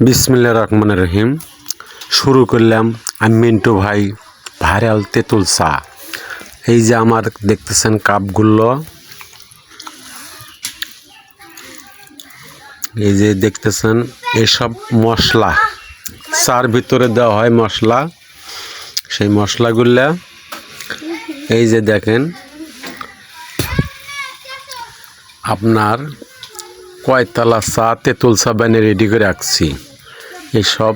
বিসমিল্লাহির রহমানির রহিম। শুরু করলাম আমি মিন্টু ভাই ভাইরাল তেঁতুল চা। এই যে আমার দেখতেছেন কাপগুলো, এই যে দেখতেছেন এইসব মশলা চার ভিতরে দেওয়া হয় মশলা। সেই মশলাগুলা এই যে দেখেন আপনার কয়তলা চা তেঁতুল চা বানিয়ে রেডি করে রাখছি। এইসব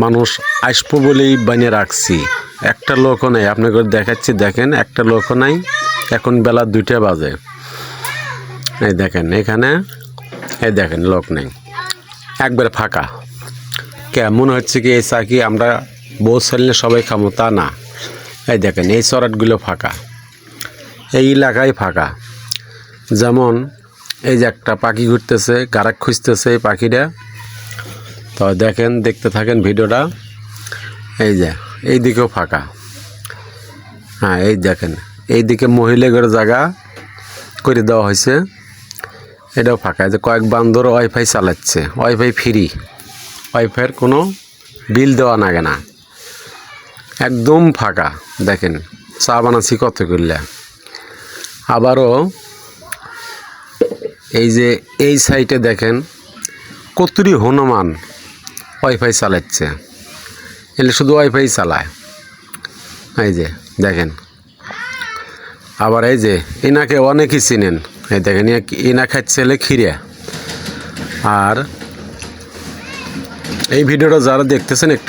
মানুষ আসবো বলেই বানিয়ে রাখছি। একটা লোকও নাই, আপনাকে দেখাচ্ছি, দেখেন একটা লোকও নাই। এখন বেলা 2টা বাজে। এই দেখেন এখানে, এই দেখেন লোক নেই, একবারে ফাঁকা। কেমন হচ্ছে কি এই চা কি আমরা বউ ছেলে সবাই খামো তা না। এই দেখেন এই চরাটগুলো ফাঁকা, এই এলাকায় ফাঁকা। যেমন এই যে একটা পাখি ঘুরতেছে, গারাক খুঁজতেছে এই পাখিটা। তো দেখেন, দেখতে থাকেন ভিডিওটা। এই যে এই দিকেও ফাঁকা। হ্যাঁ এই দেখেন এইদিকে মহিলাদের জায়গা করে দেওয়া হয়েছে, এটাও ফাঁকা। যে কয়েক বান্দর ওয়াইফাই চালাচ্ছে, ওয়াইফাই ফ্রি, ওয়াইফাইয়ের কোনো বিল দেওয়া লাগে না, একদম ফাঁকা। দেখেন চা বানাচ্ছি কত করলে। আবারও এই যে এই সাইটে দেখেন কতরি হনুমান ওয়াইফাই চালাচ্ছে, এলে শুধু ওয়াইফাই চালায়। এই যে দেখেন, আবার এই যে এনাকে অনেকেই চিনেন। এই দেখেন এনা খাচ্ছে হলে খিরে। আর এই ভিডিওটা যারা দেখতেছেন একটু